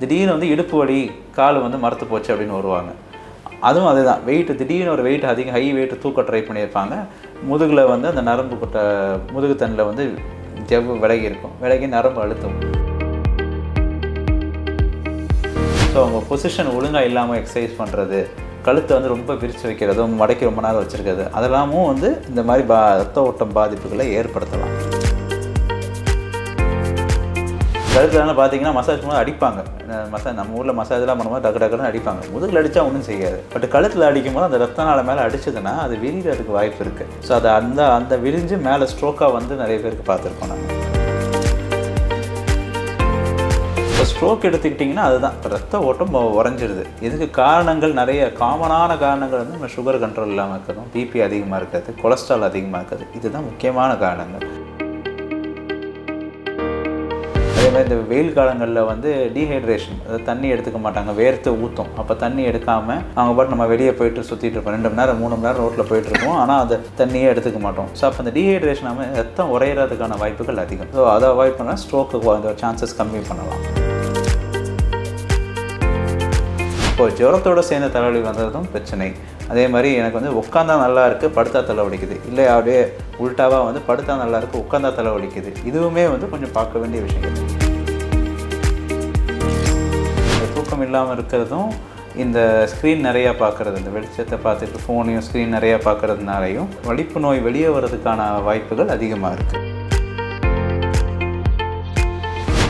திடீர்னு வந்து இடுப்பு வலி, கால் வந்து மரத்து போச்சு அப்படின்னு வருவாங்க. அதுவும் அதுதான், வெயிட்டு திடீர்னு ஒரு வெயிட் அதிகம் ஹை வெயிட்டு தூக்க ட்ரை பண்ணியிருப்பாங்க. முதுகில் வந்து அந்த நரம்பு முதுகு தண்டில் வந்து ஜவ்வு விலகி இருக்கும், விலகி நரம்பு அழுத்தும். ஸோ அவங்க பொசிஷன் ஒழுங்காக இல்லாமல் எக்ஸசைஸ் பண்ணுறது, கழுத்தை வந்து ரொம்ப விரித்து வைக்கிறது, மடக்கி ரொம்ப நேரம் வச்சுருக்கிறது, அதெல்லாமும் வந்து இந்த மாதிரி ரத்த ஓட்டம் பாதிப்புகளை ஏற்படுத்தலாம். கழுத்துலாம் பார்த்தீங்கன்னா மசாஜ் பண்ணும்போது அடிப்பாங்க. நம்ம ஊரில் மசாஜெலாம் பண்ணும்போது டக்கு டக்குன்னு அடிப்பாங்க. முதுகில் அடித்தா ஒன்றும் செய்யாது. பட் கழுத்தில் அடிக்கும்போது அந்த ரத்த நாள மேலே அடிச்சதுன்னா அது விரிகிறதுக்கு வாய்ப்பு இருக்குது. ஸோ அதை அந்த விரிஞ்சு மேலே ஸ்ட்ரோக்காக வந்து நிறைய பேருக்கு பார்த்துருக்கோம் நாங்கள். இப்போ ஸ்ட்ரோக் எடுத்துக்கிட்டிங்கன்னா அதுதான், ரத்த ஓட்டம் உறைஞ்சிருது. இதுக்கு காரணங்கள் நிறைய, காமனான காரணங்கள் வந்து நம்ம சுகர் கண்ட்ரோல் இல்லாமல் இருக்கிறதும், பிபி அதிகமாக இருக்கிறது, கொலஸ்ட்ரால் அதிகமாக இருக்கிறது, இதுதான் முக்கியமான காரணங்கள். அதேமாதிரி இந்த வெயில் காலங்களில் வந்து டீஹைட்ரேஷன், அதாவது தண்ணி எடுத்துக்க மாட்டாங்க, வேர்த்து ஊற்றும். அப்போ தண்ணி எடுக்காமல் அவங்க பாட்டு நம்ம வெளியே போயிட்டு சுற்றிட்டு இருப்போம், 2 மணி நேரம் 3 மணி நேரம் ரோட்டில் போயிட்டுருப்போம், ஆனால் அந்த தண்ணியே எடுத்துக்க மாட்டோம். ஸோ அப்போ அந்த டீஹைட்ரேஷன் ஆகாமல் ரத்தம் உறையிறதுக்கான வாய்ப்புகள் அதிகம். ஸோ அதை அவாய்ட் பண்ணால் ஸ்ட்ரோக்கு அந்த சான்சஸ் கம்மி பண்ணலாம். இப்போது ஜுரத்தோடு சேர்ந்த தலைவலி வந்ததும் பிரச்சனை. அதே மாதிரி எனக்கு வந்து உட்காந்தா நல்லா இருக்குது, படுத்தா தலைவலிக்குது, இல்லை அப்படியே உள்டாவாக வந்து படுத்தா நல்லா இருக்குது, உட்காந்தா தலைவலிக்குது, இதுவுமே வந்து கொஞ்சம் பார்க்க வேண்டிய விஷயம். தூக்கம் இல்லாமல் இருக்கிறதும், இந்த ஸ்க்ரீன் நிறையா பார்க்குறது, இந்த வெளிச்சத்தை பார்த்துட்டு ஃபோனையும் ஸ்க்ரீன் நிறையா பார்க்குறதுனாலையும் வலிப்பு நோய் வெளியே வர்றதுக்கான வாய்ப்புகள் அதிகமாக இருக்குது.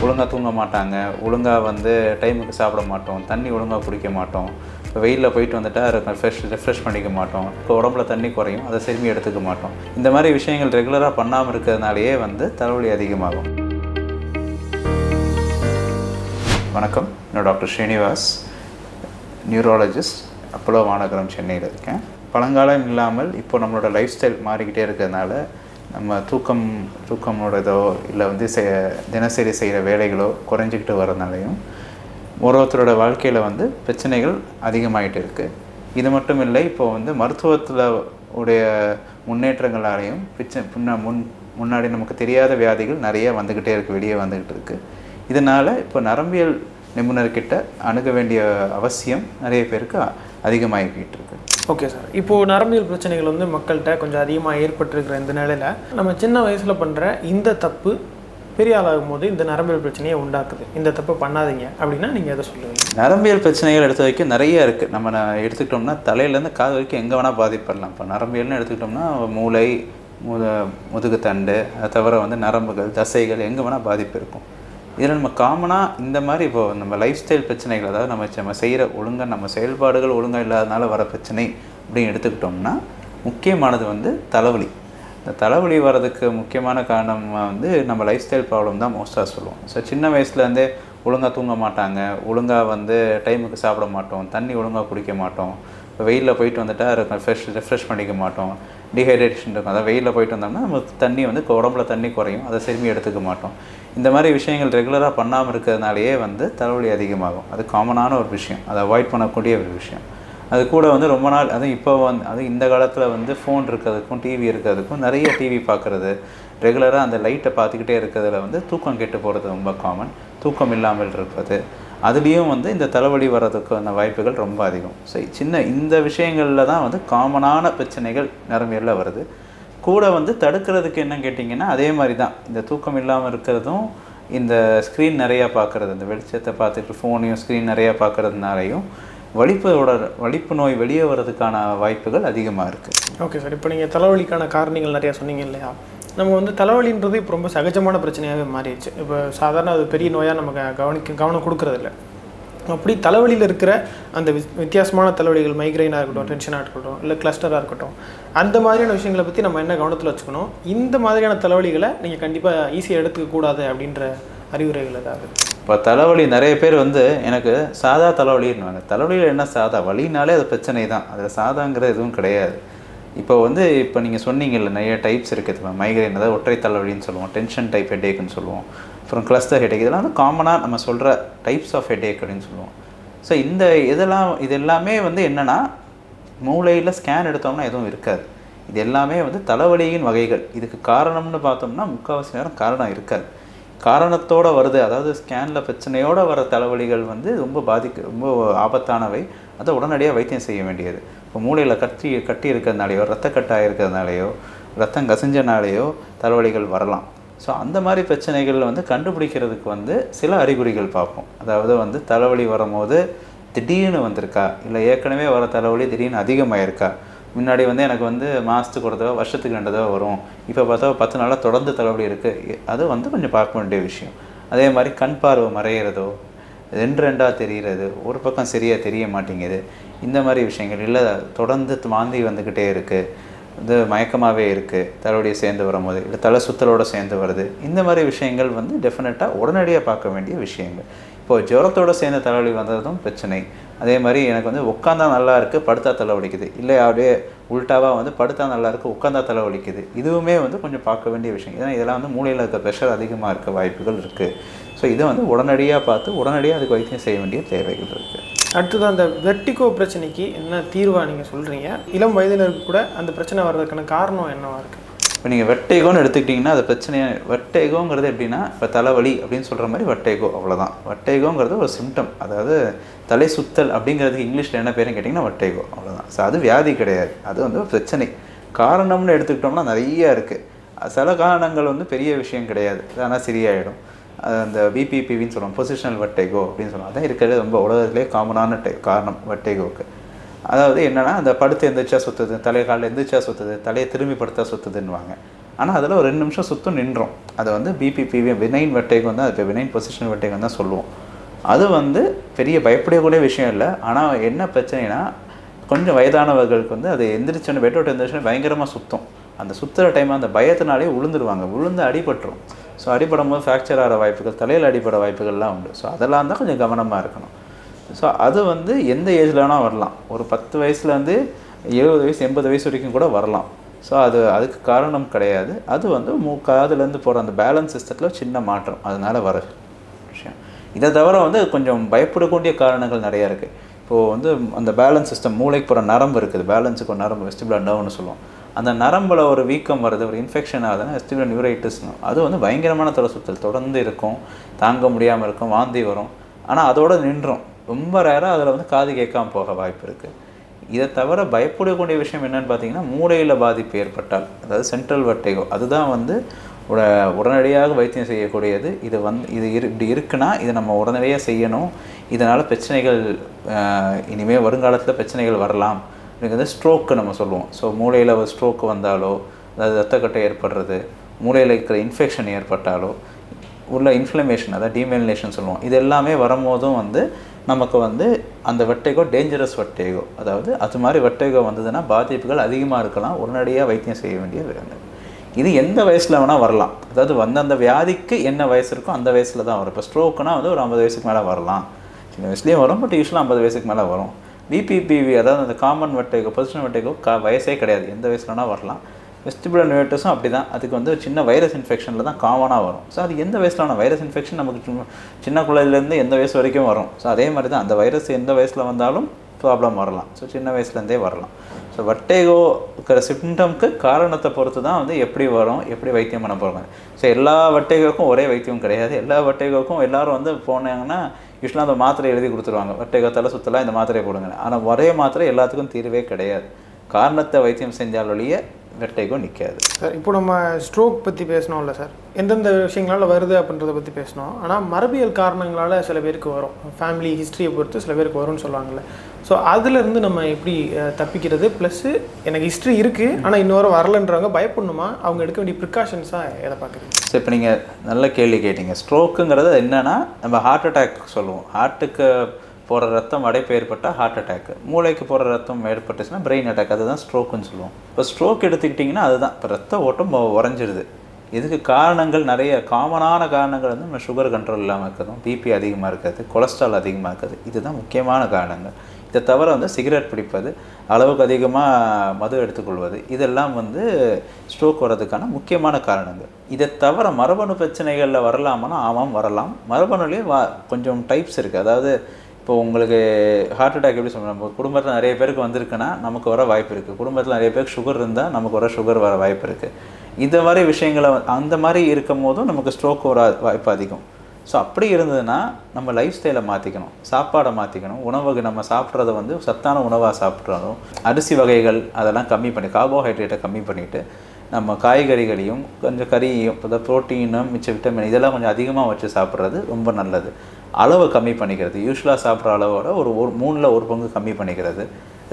ஒழுங்காக தூங்க மாட்டாங்க, ஒழுங்காக வந்து டைமுக்கு சாப்பிட மாட்டோம், தண்ணி ஒழுங்காக குடிக்க மாட்டோம், இப்போ வெயிலில் போயிட்டு வந்துட்டால் ரெஃப்ரெஷ் பண்ணிக்க மாட்டோம், இப்போ உடம்புல தண்ணி குறையும், அதை திரும்பி எடுத்துக்க மாட்டோம். இந்த மாதிரி விஷயங்கள் ரெகுலராக பண்ணாமல் இருக்கிறதுனாலேயே வந்து தலைவலி அதிகமாகும். வணக்கம், நான் டாக்டர் ஸ்ரீனிவாஸ், நியூரோலஜிஸ்ட், அப்போலோ மாநகரம், சென்னையில் இருக்கேன். பழங்காலம் இல்லாமல் இப்போ நம்மளோட லைஃப் ஸ்டைல் மாறிக்கிட்டே இருக்கிறதுனால நம்ம தூக்கமோடதோ இல்லை வந்து தினசரி செய்கிற வேலைகளோ குறைஞ்சிக்கிட்டு வரதுனாலையும் ஒருத்தரோட வாழ்க்கையில் வந்து பிரச்சனைகள் அதிகமாகிட்டு இருக்குது. இது மட்டும் இல்லை, இப்போ வந்து மருத்துவத்தில் உடைய முன்னேற்றங்களாலையும் முன்னாடி நமக்கு தெரியாத வியாதிகள் நிறைய வந்துக்கிட்டே இருக்குது, வெளியே வந்துக்கிட்டு இருக்குது. இதனால் இப்போ நரம்பியல் நிபுணர்கிட்ட அணுக வேண்டிய அவசியம் நிறைய பேருக்கு அதிகமாகிக்கிட்டு இருக்குது. ஓகே சார், இப்போது நரம்பியல் பிரச்சனைகள் வந்து மக்கள்கிட்ட கொஞ்சம் அதிகமாக ஏற்பட்டுருக்கிற இந்த நிலையில் நம்ம சின்ன வயசில் பண்ணுற இந்த தப்பு பெரிய ஆளாகும் போது இந்த நரம்பியல் பிரச்சனையை உண்டாக்குது, இந்த தப்பு பண்ணாதீங்க அப்படின்னா நீங்கள் எதை சொல்லுவீங்க? நரம்பியல் பிரச்சனைகள் எடுத்த வரைக்கும் நிறைய இருக்குது. நம்ம எடுத்துக்கிட்டோம்னா தலையிலேருந்து காது வரைக்கும் எங்கே வேணால் பாதிப்படலாம். இப்போ நரம்பியல்னு எடுத்துக்கிட்டோம்னா மூளை, முதுகுத்தண்டு, அதை தவிர வந்து நரம்புகள், தசைகள் எங்கே வேணால் பாதிப்பு இருக்கும். இதில் நம்ம காமனாக இந்த மாதிரி இப்போது நம்ம லைஃப் ஸ்டைல் பிரச்சனைகள், அதாவது நம்ம செய்கிற ஒழுங்காக நம்ம செயல்பாடுகள் ஒழுங்காக இல்லாதனால வர பிரச்சனை அப்படின்னு எடுத்துக்கிட்டோம்னா முக்கியமானது வந்து தலைவலி. இந்த தலைவலி வர்றதுக்கு முக்கியமான காரணம் வந்து நம்ம லைஃப் ஸ்டைல் ப்ராப்ளம் தான் மோஸ்ட்டாக சொல்லுவோம். ஸோ சின்ன வயசுலேருந்தே ஒழுங்காக தூங்க மாட்டாங்க, ஒழுங்காக வந்து டைமுக்கு சாப்பிட மாட்டோம், தண்ணி ஒழுங்காக குடிக்க மாட்டோம், இப்போ வெயிலில் போயிட்டு வந்துட்டால் ரெஃப்ரெஷ் பண்ணிக்க மாட்டோம், டீஹைட்ரேஷன் இருக்கும், அதாவது வெயிலில் போயிட்டு வந்தோம்னா நமக்கு தண்ணி வந்து உடம்புல தண்ணி குறையும், அதை திரும்பி எடுத்துக்க மாட்டோம். இந்த மாதிரி விஷயங்கள் ரெகுலராக பண்ணாமல் இருக்கிறதுனாலேயே வந்து தலைவலி அதிகமாகும். அது காமனான ஒரு விஷயம், அதை அவாய்ட் பண்ணக்கூடிய ஒரு விஷயம். அது கூட வந்து ரொம்ப நாள், அதுவும் இப்போ இந்த காலத்தில் வந்து ஃபோன் இருக்கிறதுக்கும் டிவி இருக்கிறதுக்கும், நிறைய டிவி பார்க்குறது, ரெகுலராக அந்த லைட்டை பார்த்துக்கிட்டே இருக்கிறதுல வந்து தூக்கம் கெட்டு போகிறது ரொம்ப காமன். தூக்கம் இல்லாமல் இருப்பது, அதுலேயும் வந்து இந்த தலைவலி வர்றதுக்கான வாய்ப்புகள் ரொம்ப அதிகம். ஸோ இந்த விஷயங்களில் தான் வந்து காமனான பிரச்சனைகள் நரம்பியலில் வருது. கூட வந்து தடுக்கிறதுக்கு என்ன கேட்டிங்கன்னா அதே மாதிரி தான், இந்த தூக்கம் இல்லாமல் இருக்கிறதும், இந்த ஸ்க்ரீன் நிறையா பார்க்குறது, இந்த வெளிச்சத்தை பார்த்துட்டு ஃபோனையும் ஸ்க்ரீன் நிறையா பார்க்குறதுனாலையும் வலிப்பு நோய் வெளியே வர்றதுக்கான வாய்ப்புகள் அதிகமாக இருக்குது. ஓகே சார், இப்போ நீங்கள் தலைவலிக்கான காரணங்கள் நிறையா சொன்னீங்க இல்லையா? நம்ம வந்து தலைவலின்றது இப்போ ரொம்ப சகஜமான பிரச்சனையாகவே மாறிடுச்சு. இப்போ சாதாரண அது பெரிய நோயாக நமக்கு கவனம் கொடுக்கறதில்ல. அப்படி தலைவலியில் இருக்கிற அந்த வித்தியாசமான தலைவலிகள், மைக்ரைனாக இருக்கட்டும், டென்ஷனாக இருக்கட்டும், இல்லை கிளஸ்டராக இருக்கட்டும், அந்த மாதிரியான விஷயங்களை பற்றி நம்ம என்ன கவனத்தில் வச்சுக்கணும்? இந்த மாதிரியான தலைவலிகளை நீங்கள் கண்டிப்பாக ஈஸியாக எடுத்துக்கக்கூடாது அப்படின்ற அறிவுரைகள் ஏதாவது? இப்போ தலைவலி நிறைய பேர் வந்து எனக்கு சாதா தலைவலின்னுவாங்க. தலைவலியில் என்ன சாதா வலினாலே அது பிரச்சனை தான், அதில் சாதாங்கிற எதுவும் கிடையாது. இப்போ நீங்கள் சொன்னீங்கல்ல நிறைய டைப்ஸ் இருக்குது. இப்போ மைக்ரைன், அதாவது ஒற்றை தலைவலின்னு சொல்லுவோம், டென்ஷன் டைப் ஹெட்டேக்குன்னு சொல்லுவோம், அப்புறம் கிளஸ்டர் ஹெட்டேக், இதெல்லாம் வந்து காமனாக நம்ம சொல்கிற டைப்ஸ் ஆஃப் ஹெட்டேக் அப்படின்னு சொல்லுவோம். ஸோ இது எல்லாமே வந்து என்னென்னா, மூளையில் ஸ்கேன் எடுத்தோம்னா எதுவும் இருக்காது. இது எல்லாமே வந்து தலைவலியின் வகைகள். இதுக்கு காரணம்னு பார்த்தோம்னா முக்கால்வாசி நேரம் காரணம் இருக்காது. காரணத்தோடு வருது, அதாவது ஸ்கேனில் பிரச்சனையோடு வர தலைவலிகள் வந்து ரொம்ப ஆபத்தானவை. அதை உடனடியாக வைத்தியம் செய்ய வேண்டியது. இப்போ மூளையில் கட்டி இருக்கிறதுனாலையோ, ரத்தக்கட்டாக இருக்கிறதுனாலையோ, ரத்தம் கசிஞ்சனாலேயோ தலைவலிகள் வரலாம். ஸோ அந்த மாதிரி பிரச்சனைகள் வந்து கண்டுபிடிக்கிறதுக்கு வந்து சில அறிகுறிகள் பார்ப்போம். அதாவது வந்து தலைவலி வரும்போது திடீர்னு வந்திருக்கா, இல்லை ஏற்கனவே வர தலைவலி திடீர்னு அதிகமாகிருக்கா. முன்னாடி வந்து எனக்கு வந்து மாதத்துக்கு ஒரு தடவை, வருஷத்துக்கு 2 தடவை வரும், இப்போ பார்த்தா 10 நாளாக தொடர்ந்து தலைவலி இருக்குது. அது வந்து கொஞ்சம் பார்க்க வேண்டிய விஷயம். அதே மாதிரி கண் பார்வை மறையிறதோ, 2 தெரிகிறது, ஒரு பக்கம் சரியாக தெரிய மாட்டேங்குது, இந்த மாதிரி விஷயங்கள். இல்லை தொடர்ந்து வாந்தி வந்துக்கிட்டே இருக்குது, இது மயக்கமாகவே இருக்குது தலைவலியை சேர்ந்து வரும்போது, இல்லை தலை சுத்தலோடு சேர்ந்து வருது, இந்த மாதிரி விஷயங்கள் வந்து டெஃபினட்டாக உடனடியாக பார்க்க வேண்டிய விஷயங்கள். இப்போது ஜுரத்தோடு சேர்ந்த தலைவலி வந்ததும் பிரச்சனை. அதே மாதிரி எனக்கு வந்து உட்காந்தா நல்லா இருக்குது, படுத்தா தலைவலிக்குது, இல்லை அப்படியே உள்டாவாக வந்து படுத்தா நல்லா இருக்குது, உட்காந்தா தலைவலிக்குது, இதுவுமே வந்து கொஞ்சம் பார்க்க வேண்டிய விஷயம். ஏன்னா இதெல்லாம் வந்து மூளையில் இருக்க ப்ரெஷர் அதிகமாக இருக்க வாய்ப்புகள் இருக்குது. ஸோ இதை வந்து உடனடியாக பார்த்து உடனடியாக அதுக்கு வைத்தியம் செய்ய வேண்டிய தேவைகள் இருக்குது. அடுத்தது அந்த வெர்டிகோ பிரச்சனைக்கு என்ன தீர்வாக நீங்கள் சொல்கிறீங்க? இளம் வயதினருக்கு கூட அந்த பிரச்சனை வர்றதுக்கான காரணம் என்னவாக இருக்குது? இப்போ நீங்கள் வெர்டிகோன்னு எடுத்துக்கிட்டிங்கன்னா அது பிரச்சனையாக, வெர்டிகோங்கிறது எப்படின்னா இப்போ தலைவலி அப்படின்னு சொல்கிற மாதிரி வெர்டிகோ, அவ்வளோதான். வெர்டிகோங்கிறது ஒரு சிம்டம், அதாவது தலை சுத்தல் அப்படிங்கிறதுக்கு இங்கிலீஷில் என்ன பேருன்னு கேட்டிங்கன்னா வெர்டிகோ, அவ்வளோதான். ஸோ அது வியாதி கிடையாது, அது வந்து ஒரு பிரச்சனை. காரணம்னு எடுத்துக்கிட்டோம்னா நிறையா இருக்குது. சில காரணங்கள் வந்து பெரிய விஷயம் கிடையாது, ஆனால் சரியாயிடும். அந்த பிபிபின்னு சொல்லுவோம், பொசிஷனல் வெர்டிகோ அப்படின்னு சொல்லுவோம். அதான் இருக்கிறது ரொம்ப உலகத்திலே காமனான காரணம் வெர்டிகோவுக்கு. அதாவது என்னென்னா, அந்த படுத்து எந்திரிச்சா சுற்றுது, காலில் எந்திரிச்சா சுற்றுது, தலையை திரும்பி படுத்தா சுற்றுதுன்னுவாங்க. ஆனால் அதில் ஒரு 2 நிமிஷம் சுற்றும் நின்றோம். அது வந்து பிபிபிவி வினைன் வெர்டிகோ தான், அது வினைன் பொசிஷனல் வெர்டிகோ தான் சொல்லுவோம். அது வந்து பெரிய பயப்படக்கூடிய விஷயம் இல்லை. ஆனால் என்ன பிரச்சனைனா, கொஞ்சம் வயதானவர்களுக்கு வந்து அது எந்திரிச்சோன்னு பெட் விட்டு எந்திரிச்சோன்னு பயங்கரமாக சுற்றும். அந்த சுற்றுற டைம் அந்த பயத்தினாலே விழுந்துருவாங்க, விழுந்து அடிபட்டுரும். ஸோ அடிபடும் போது ஃப்ராக்சர் ஆகிற வாய்ப்புகள், தலையில் அடிப்பட வாய்ப்புகள்லாம் உண்டு. ஸோ அதெல்லாம் தான் கொஞ்சம் கவனமாக இருக்கணும். ஸோ அது வந்து எந்த ஏஜில் வேணால் வரலாம். ஒரு 10 வயசுலேருந்து 70 வயசு 80 வயசு வரைக்கும் கூட வரலாம். ஸோ அதுக்கு காரணம் கிடையாது. அது வந்து காதுலேருந்து போகிற அந்த பேலன்ஸ் சிஸ்டத்தில் சின்ன மாற்றம், அதனால் வர விஷயம். இதை தவிர வந்து கொஞ்சம் பயப்படக்கூடிய காரணங்கள் நிறையா இருக்குது. இப்போது வந்து அந்த பேலன்ஸ் சிஸ்டம், மூளைக்கு போகிற நரம்பு இருக்குது, பேலன்ஸுக்கு ஒரு நரம்பு வெஸ்டிபுலர் நர்வ்னு சொல்லுவோம். அந்த நரம்பில் ஒரு வீக்கம் வருது, ஒரு இன்ஃபெக்ஷன் ஆகுதுன்னா வெஸ்டிபுலர் நியூரைட்டிஸ்னு, அது வந்து பயங்கரமான தலை சுற்றல் தொடர்ந்து இருக்கும், தாங்க முடியாமல் இருக்கும், வாந்தி வரும். ஆனால் அதோடு நின்றோம். ரொம்ப ரேராக அதில் வந்து காது கேட்காமல் போக வாய்ப்பு இருக்குது. இதை தவிர பயப்படக்கூடிய விஷயம் என்னென்னு பார்த்தீங்கன்னா, மூளையில் பாதிப்பு ஏற்பட்டால், அதாவது சென்ட்ரல் வெர்டிகோ, அதுதான் வந்து உடனடியாக வைத்தியம் செய்யக்கூடியது. இப்படி இருக்குன்னா இதை நம்ம உடனடியாக செய்யணும். இதனால் பிரச்சனைகள் இனிமேல் வருங்காலத்தில் பிரச்சனைகள் வரலாம். அப்படிங்கிறது ஸ்ட்ரோக்கு நம்ம சொல்லுவோம். ஸோ மூளையில் ஒரு ஸ்ட்ரோக்கு வந்தாலோ, அதாவது ரத்தக்கட்டை ஏற்படுறது, மூளையில் இருக்கிற இன்ஃபெக்ஷன் ஏற்பட்டாலோ, உள்ள இன்ஃப்ளமேஷன், அதாவது டீமெலினேஷன் சொல்லுவோம், இது எல்லாமே வரும்போதும் வந்து நமக்கு வந்து அந்த வெர்டிகோ டேஞ்சரஸ் வெர்டிகோ, அதாவது அது மாதிரி வெர்டிகோ வந்ததுன்னா பாதிப்புகள் அதிகமாக இருக்கலாம். உடனடியாக வைத்தியம் செய்ய வேண்டிய வேண்டும். இது எந்த வயசில் வேணால் வரலாம். அதாவது அந்த வியாதிக்கு என்ன வயசு இருக்கோ அந்த வயசில் தான் வரும். இப்போ ஸ்ட்ரோக்குனா வந்து ஒரு 50 வயசுக்கு மேலே வரலாம், சின்ன வயசுலேயும் வரும், பட் யூஸ்வலாக 50 வயசுக்கு மேலே வரும். பிபிபிவி, அதாவது அந்த காமன் வெர்டிகோ, பொசிஷனல் வெர்டிகோ வயசே கிடையாது, எந்த வயசுல வேணால் வரலாம். வெஸ்டிபுலர் நியூரைட்டிஸும் அப்படி தான், அதுக்கு வந்து சின்ன வைரஸ் இன்ஃபெக்ஷனில் தான் காமனாக வரும். ஸோ அது எந்த வயசில் வைரஸ் இன்ஃபெக்ஷன் நமக்கு சின்ன குழந்தைலேருந்து எந்த வயசு வரைக்கும் வரும். ஸோ அதே மாதிரி தான் அந்த வைரஸ் எந்த வயசில் வந்தாலும் ப்ராப்ளம் வரலாம். ஸோ சின்ன வயசுலேருந்தே வரலாம். ஸோ வெர்டிகோ இருக்கிற சிம்டம்க்கு காரணத்தை பொறுத்து தான் வந்து எப்படி வரும், எப்படி வைத்தியம் பண்ண போகிறாங்க. ஸோ எல்லா வெர்டிகோக்கும் ஒரே வைத்தியம் கிடையாது. எல்லா வெர்டிகோக்கும் எல்லோரும் வந்து போனாங்கன்னா யூஸ்வலாக அந்த மாத்திரை எழுதி கொடுத்துருவாங்க, வெர்டிகோ தலை சுற்றலாம் இந்த மாத்திரையை போடுங்க. ஆனால் ஒரே மாத்திரை எல்லாத்துக்கும் தீர்வே கிடையாது. காரணத்தை வைத்தியம் செஞ்சால் வழியே வெர்டிகோ நிற்காது. சார், இப்போ நம்ம ஸ்ட்ரோக் பற்றி பேசணும்ல சார், எந்தெந்த விஷயங்களால் வருது அப்படின்றத பற்றி பேசணும். ஆனால் மரபியல் காரணங்களால் சில பேருக்கு வரும், ஃபேமிலி ஹிஸ்ட்ரியை பொறுத்து சில பேருக்கு வரும்னு சொல்லுவாங்கள்ல. ஸோ அதுலேருந்து நம்ம எப்படி தப்பிக்கிறது? ப்ளஸ்ஸு எனக்கு ஹிஸ்ட்ரி இருக்குது ஆனால் இன்னொரு வரலன்றவங்க பயப்படணுமா? அவங்க எடுக்க வேண்டிய ப்ரிகாஷன்ஸாக எதை பார்க்குறீங்க? ஸோ இப்போ நீங்கள் நல்ல கேள்வி கேட்டீங்க. ஸ்ட்ரோக்குங்கிறது என்னென்னா, நம்ம ஹார்ட் அட்டாக் சொல்லுவோம். ஹார்ட்டுக்கு போகிற ரத்தம் அடைப்பு ஏற்பட்டால் ஹார்ட் அட்டாக்கு, மூளைக்கு போகிற ரத்தம் ஏற்பட்டுச்சுன்னா பிரெயின் அட்டாக், அதுதான் ஸ்ட்ரோக்குன்னு சொல்லுவோம். இப்போ ஸ்ட்ரோக் எடுத்துக்கிட்டிங்கன்னா அதுதான், இப்போ ரத்த ஓட்டம் உறைஞ்சிடுது. இதுக்கு காரணங்கள் நிறைய, காமனான காரணங்கள் வந்து நம்ம சுகர் கண்ட்ரோல் இல்லாமல் இருக்கிறதும், பிபி அதிகமாக இருக்கிறது, கொலஸ்ட்ரால் அதிகமாக இருக்கிறது, இதுதான் முக்கியமான காரணங்கள். இதை தவிர வந்து சிகரெட் பிடிப்பது, அளவுக்கு அதிகமாக மது எடுத்துக்கொள்வது, இதெல்லாம் வந்து ஸ்ட்ரோக் வர்றதுக்கான முக்கியமான காரணங்கள். இதை தவிர மரபணு பிரச்சனைகளில் வரலாமான்னா ஆமாம் வரலாம். மரபணுலேயே கொஞ்சம் டைப்ஸ் இருக்குது. அதாவது இப்போ உங்களுக்கு ஹார்ட் அட்டாக் எப்படி சொல்லுவோம், நம்ம குடும்பத்தில் நிறைய பேருக்கு வந்திருக்குன்னா நமக்கு வர வாய்ப்பு இருக்குது. குடும்பத்தில் நிறைய பேருக்கு சுகர் இருந்தால் நமக்கு சுகர் வர வாய்ப்பு இருக்குது. இந்த மாதிரி விஷயங்களை அந்த மாதிரி இருக்கும் போதும் நமக்கு ஸ்ட்ரோக் வர வாய்ப்பு அதிகம். ஸோ அப்படி இருந்ததுன்னா நம்ம லைஃப் ஸ்டைலை மாற்றிக்கணும், சாப்பாடை மாற்றிக்கணும், உணவுக்கு நம்ம சாப்பிட்றத வந்து சத்தான உணவாக சாப்பிட்றதும், அரிசி வகைகள் அதெல்லாம் கம்மி பண்ணி கார்போஹைட்ரேட்டை கம்மி பண்ணிவிட்டு நம்ம காய்கறிகளையும் கொஞ்சம் கறியையும் இப்போ ப்ரோட்டீனும் மிச்ச விட்டமின் இதெல்லாம் கொஞ்சம் அதிகமாக வச்சு சாப்பிட்றது ரொம்ப நல்லது. அளவை கம்மி பண்ணிக்கிறது, யூஸ்வலாக சாப்பிட்ற அளவோட ஒரு 3ல் 1 பங்கு கம்மி பண்ணிக்கிறது.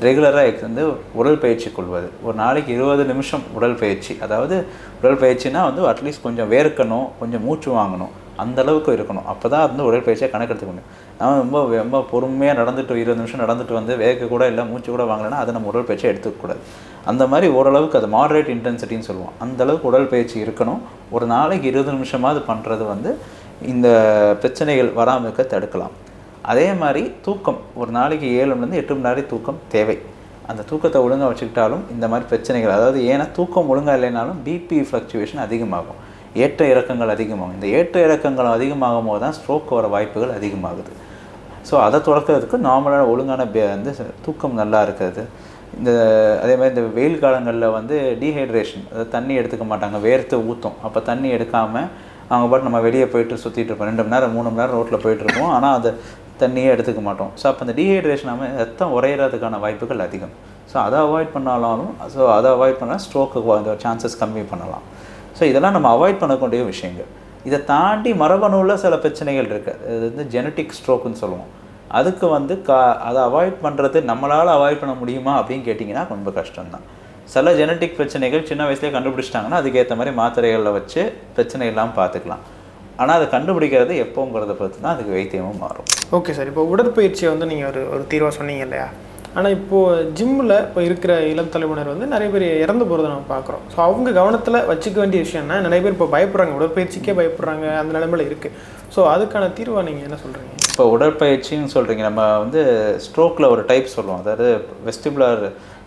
ரெகுலராக வந்து உடற்பயிற்சி கொள்வது, ஒரு நாளைக்கு 20 நிமிஷம் உடற்பயிற்சி. அதாவது உடற்பயிற்சினா வந்து அட்லீஸ்ட் கொஞ்சம் வேர்க்கணும், கொஞ்சம் மூச்சு வாங்கணும், அந்தளவுக்கு இருக்கணும். அப்போ தான் வந்து உடற்பயிற்சியை கணக்கெடுத்துக்க முடியும். நம்ம ரொம்ப பொறுமையாக நடந்துட்டு 20 நிமிஷம் நடந்துட்டு வந்து வேர்க்க கூட இல்லை, மூச்சு கூட வாங்கலைன்னா அதை நம்ம உடற்பயிற்சியை எடுத்துக்கக்கூடாது. அந்த மாதிரி ஓரளவுக்கு அது மாடரேட் இன்டென்சிட்டின்னு சொல்லுவோம், அந்தளவுக்கு உடற்பயிற்சி இருக்கணும். ஒரு நாளைக்கு 20 நிமிஷமாவது பண்ணுறது வந்து இந்த பிரச்சனைகள் வராமல் இருக்க தடுக்கலாம். அதே மாதிரி தூக்கம், ஒரு நாளைக்கு 7லேருந்து 8 மணி நேரம் தூக்கம் தேவை. அந்த தூக்கத்தை ஒழுங்காக வச்சுக்கிட்டாலும் இந்த மாதிரி பிரச்சனைகள், அதாவது ஏன்னா தூக்கம் ஒழுங்காக இல்லைனாலும் பிபி ஃப்ளக்சுவேஷன் அதிகமாகும், ஏற்ற இறக்கங்கள் அதிகமாகும். இந்த ஏற்ற இறக்கங்கள் அதிகமாகும் போது தான் ஸ்ட்ரோக் வர வாய்ப்புகள் அதிகமாகுது. ஸோ அதை தொடக்கிறதுக்கு நார்மலான ஒழுங்கான வந்து தூக்கம் நல்லா இருக்கிறது. அதே மாதிரி இந்த வெயில் காலங்களில் வந்து டீஹைட்ரேஷன், அதாவது தண்ணி எடுத்துக்க மாட்டாங்க, வேர்த்து ஊற்றும். அப்போ தண்ணி எடுக்காமல் அவங்க பாட்டு நம்ம வெளியே போயிட்டு சுற்றிட்டு இருப்போம், 2 மணி நேரம் 3 மணி நேரம் ரோட்டில் போயிட்டுருப்போம், ஆனால் அதை தண்ணியே எடுத்துக்க மாட்டோம். ஸோ அப்போ அந்த டீஹைட்ரேஷன் ரத்தம் உறையிறதுக்கான வாய்ப்புகள் அதிகம். ஸோ அதை அவாய்ட் பண்ணாலும் ஸ்ட்ரோக்கு சான்சஸ் கம்மி பண்ணலாம். ஸோ இதெல்லாம் நம்ம அவாய்ட் பண்ணக்கூடிய விஷயங்கள். இதை தாண்டி மரபணுவில் சில பிரச்சனைகள் இருக்குது, அது வந்து ஜெனட்டிக் ஸ்ட்ரோக்குன்னு சொல்லுவோம். அதுக்கு வந்து அதை அவாய்ட் பண்ணுறது நம்மளால் அவாய்ட் பண்ண முடியுமா அப்படின்னு கேட்டிங்கன்னா ரொம்ப கஷ்டம்தான். சில ஜெனட்டிக் பிரச்சனைகள் சின்ன வயசுலேயே கண்டுபிடிச்சிட்டாங்கன்னா அதுக்கேற்ற மாதிரி மாத்திரைகளில் வச்சு பிரச்சனை இல்லாமல் பார்த்துக்கலாம். ஆனால் அதை கண்டுபிடிக்கிறது எப்போங்கிறத பொறுத்து தான் அதுக்கு வைத்தியமும் மாறும். ஓகே சார், இப்போ உடற்பயிற்சியை வந்து நீங்கள் ஒரு தீர்வாக சொன்னீங்க இல்லையா? ஆனால் இப்போது ஜிம்மில் இப்போ இருக்கிற இளம் தலைமுறையினர் வந்து நிறைய பேர் இறந்து போகிறத நம்ம பார்க்குறோம். ஸோ அவங்க கவனத்தில் வச்சுக்க வேண்டிய விஷயம்னா, நிறைய பேர் இப்போ பயப்படுறாங்க, உடற்பயிற்சிக்கே பயப்படுறாங்க, அந்த நிலைமையில் இருக்குது. ஸோ அதுக்கான தீர்வாக நீங்கள் என்ன சொல்கிறீங்க? இப்போ உடற்பயிற்சின்னு சொல்கிறீங்க, நம்ம வந்து ஸ்ட்ரோக்கில் ஒரு டைப் சொல்லுவோம், அதாவது வெஸ்டிபுலர்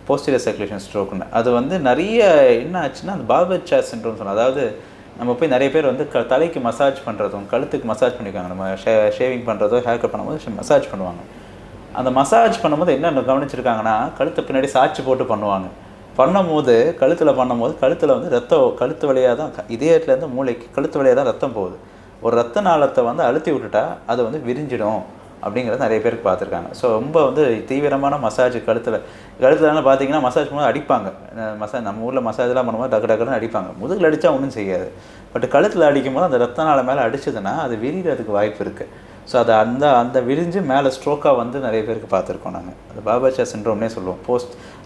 போஸ்டீரியர் சர்க்குலேஷன் ஸ்ட்ரோக்குன்னு. அது வந்து நிறைய என்ன ஆச்சுன்னா அந்த பார்பர் சேர் சிண்ட்ரோம்னு சொல்லுவோம். அதாவது நம்ம போய் நிறைய பேர் வந்து தலைக்கு மசாஜ் பண்ணுறதும் கழுத்துக்கு மசாஜ் பண்ணியிருக்காங்க, நம்ம ஷேவிங் பண்ணுறதோ ஹேர் கட் பண்ணும்போது மசாஜ் பண்ணுவாங்க. அந்த மசாஜ் பண்ணும்போது என்ன கவனிச்சிருக்காங்கன்னா, கழுத்தை பின்னாடி சாய்ச்சி போட்டு பண்ணுவாங்க. பண்ணும்போது கழுத்தில் வந்து கழுத்து வழியாக தான், இதயத்துலேருந்து மூளைக்கு கழுத்து வழியாக தான் ரத்தம் போகுது. ஒரு ரத்த நாளத்தை வந்து அழுத்தி விட்டுட்டா அது வந்து விரிஞ்சிடும் அப்படிங்கிறது நிறைய பேருக்கு பார்த்துருக்காங்க. ஸோ ரொம்ப வந்து தீவிரமான மசாஜ் கழுத்துலலாம் பார்த்தீங்கன்னா மசாஜ் பண்ணும்போது அடிப்பாங்க. நம்ம ஊரில் மசாஜ்லாம் பண்ணும்போது டக்குன்னு அடிப்பாங்க, முதுகில் அடித்தா ஒன்றும் செய்யாது. பட் கழுத்தில் அடிக்கும்போது அந்த ரத்த நாளை மேலே அடிச்சதுன்னா அது விரிகிறதுக்கு வாய்ப்பு இருக்குது. ஸோ அது அந்த விரிஞ்சு மேலே ஸ்ட்ரோக்காக வந்து நிறைய பேருக்கு பார்த்துருக்கோம் நாங்கள். அது பார்பர் சேர் சிண்ட்ரோம்னே சொல்லுவோம்.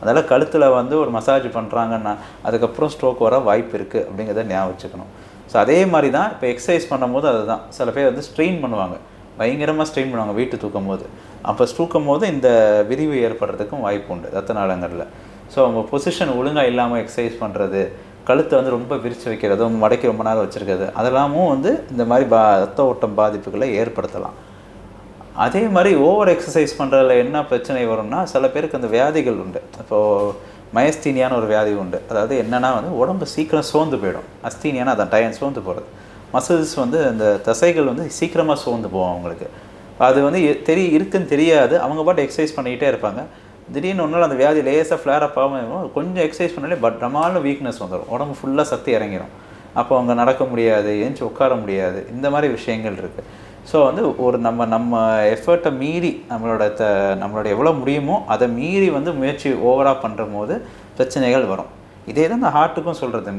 அதனால் கழுத்தில் வந்து ஒரு மசாஜ் பண்ணுறாங்கன்னா அதுக்கப்புறம் ஸ்ட்ரோக் வர வாய்ப்பு இருக்குது அப்படிங்கிறத ஞாபகம் வச்சுக்கணும். ஸோ அதே மாதிரி தான் இப்போ எக்ஸசைஸ் பண்ணும்போது அதுதான், சில பேர் வந்து ஸ்ட்ரெயின் பண்ணுவாங்க, பயங்கரமாக ஸ்ட்ரெயின் பண்ணுவாங்க வீட்டு தூக்கும் போது. அப்போ தூக்கும் போது இந்த விரிவு ஏற்படுறதுக்கும் வாய்ப்பு உண்டு ரத்த நாளங்களில். ஸோ அவங்க பொசிஷன் ஒழுங்காக இல்லாமல் எக்ஸசைஸ் பண்ணுறது, கழுத்தை வந்து ரொம்ப விரித்து வைக்கிறது, மடக்கி ரொம்ப நேரம் வச்சுருக்கிறது, அதெல்லாமும் வந்து இந்த மாதிரி ரத்த ஓட்டம் பாதிப்புகளை ஏற்படுத்தலாம். அதே மாதிரி ஓவர் எக்ஸசைஸ் பண்ணுறதுல என்ன பிரச்சனை வரும்னா, சில பேருக்கு அந்த வியாதிகள் உண்டு. இப்போது மயஸ்தீனியான ஒரு வியாதி உண்டு. அதாவது என்னென்னா வந்து உடம்பு சீக்கிரம் சோர்ந்து போயிடும். அஸ்தீனியானா அதான் சோர்ந்து போகிறது. மசில்ஸ் வந்து அந்த தசைகள் வந்து சீக்கிரமாக சோர்ந்து போகும் அவங்களுக்கு. அது வந்து இருக்குன்னு தெரியாது, அவங்க பாட்டு எக்ஸசைஸ் பண்ணிக்கிட்டே இருப்பாங்க. திடீர்னு ஒன்றால் அந்த வியாதி லேசாக ஃப்ளேர் அப் ஆகும், கொஞ்சம் எக்ஸசைஸ் பண்ணாலே பிரமாண்ட வீக்னஸ் வந்துடும், உடம்பு ஃபுல்லாக சக்தி இறங்கிடும். அப்போ அவங்க நடக்க முடியாது, ஏஞ்சி உட்கார முடியாது, இந்த மாதிரி விஷயங்கள் இருக்குது. ஸோ வந்து ஒரு நம்ம எஃபர்ட்டை மீறி நம்மளோட எவ்வளோ முடியுமோ அதை மீறி வந்து முயற்சி ஓவராக பண்ணுற போது பிரச்சனைகள் வரும். இதே தான் இந்த ஹார்ட்டுக்கும் சொல்கிறது.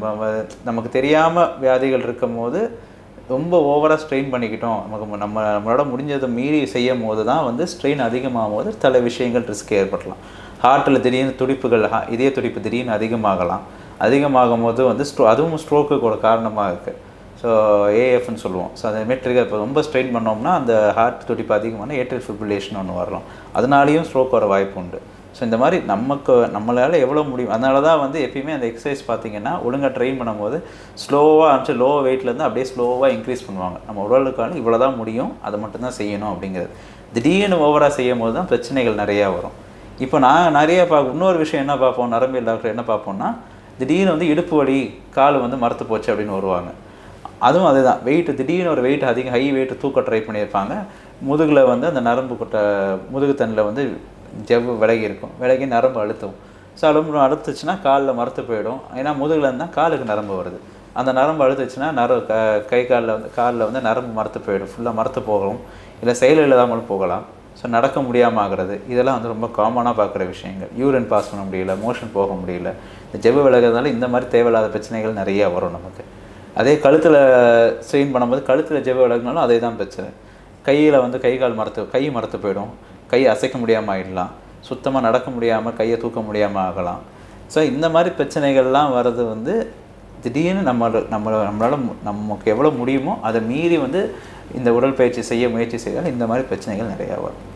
நமக்கு தெரியாமல் வியாதிகள் இருக்கும் போது ரொம்ப ஓவராக ஸ்ட்ரெயின் பண்ணிக்கிட்டோம், நம்மளோட முடிஞ்சதை மீறி செய்யும் போது தான் வந்து ஸ்ட்ரெயின் அதிகமாகும் போது சில விஷயங்கள் ரிஸ்க் ஏற்படலாம். ஹார்ட்டில் திடீர்னு துடிப்புகள், இதய துடிப்பு திடீர்னு அதிகமாகும் போது வந்து அதுவும் ஸ்ட்ரோக்குக்கு ஒரு காரணமாக இருக்குது. ஸோ ஏஎஃப்னு சொல்லுவோம். ஸோ அதேமாதிரி ட்ரிகர் இப்போ ரொம்ப ஸ்ட்ரெயின் பண்ணோம்னா அந்த ஹார்ட் துடிப்பு அதிகமான ஏட்ரியல் ஃபிப்ரிலேஷன் ஒன்று வரலாம், அதனாலேயும் ஸ்ட்ரோக் வர வாய்ப்பு உண்டு. ஸோ இந்த மாதிரி நம்மளால் எவ்வளோ முடியும், அதனால தான் வந்து எப்பயுமே அந்த எக்ஸசைஸ் பார்த்திங்கன்னா ஒழுங்காக ட்ரெயின் பண்ணும்போது ஸ்லோவாக ஆரம்பிச்சு லோ வெயிட்லேருந்து அப்படியே ஸ்லோவாக இன்க்ரீஸ் பண்ணுவாங்க. நம்ம உடலுக்கான இவ்வளோ தான் முடியும், அதை மட்டும்தான் செய்யணும் அப்படிங்கிறது. திடீர்னு ஓவராக செய்யும் போது தான் பிரச்சனைகள் நிறையா வரும். இப்போ நான் நிறைய இன்னொரு விஷயம் என்ன பார்ப்போம், நரம்பியல் டாக்டர் என்ன பார்ப்போம்னா, திடீர்னு வந்து இடுப்பு வலி, கால் வந்து மரத்து போச்சு அப்படின்னு வருவாங்க. அதுவும் அதுதான், வெயிட்டு திடீர்னு ஒரு வெயிட் அதிகம் ஹை வெயிட்டு தூக்க ட்ரை பண்ணியிருப்பாங்க. முதுகில் வந்து அந்த நரம்பு முதுகு தண்ணில் வந்து ஜவ்வு விலகி இருக்கும், விலகி நரம்பு அழுத்தும். ஸோ அழுத்துச்சுன்னா காலில் மரத்து போயிடும். ஏன்னா முதுகில் இருந்தால் காலுக்கு நரம்பு வருது. அந்த நரம்பு அழுத்துச்சுன்னா கை காலில் வந்து நரம்பு மரத்து போயிடும், ஃபுல்லாக மரத்து போகும், இல்லை செயல் இல்லாமல் போகலாம். ஸோ நடக்க முடியாமல் ஆகிறது, இதெல்லாம் வந்து ரொம்ப காமனாக பார்க்குற விஷயங்கள். யூரின் பாஸ் பண்ண முடியல, மோஷன் போக முடியல, இந்த ஜவ்வு விலகிறதுனால இந்த மாதிரி தேவையில்லாத பிரச்சனைகள் நிறையா வரும் நமக்கு. அதே கழுத்தில் ஸ்ட்ரெயின் பண்ணும்போது கழுத்தில் ஜவ்வு விலகினாலும் அதே தான் பிரச்சனை. கையில் வந்து கை மரத்து போயிடும், கை அசைக்க முடியாமல் ஆகிடலாம், சுத்தமாக நடக்க முடியாமல் கையை தூக்க முடியாமல் ஆகலாம். ஸோ இந்த மாதிரி பிரச்சனைகள்லாம் வர்றது வந்து திடீர்னு நம்மளால் நமக்கு எவ்வளோ முடியுமோ அதை மீறி வந்து இந்த உடற்பயிற்சி செய்ய முயற்சி செய்தால் இந்த மாதிரி பிரச்சனைகள் நிறையா வரும்.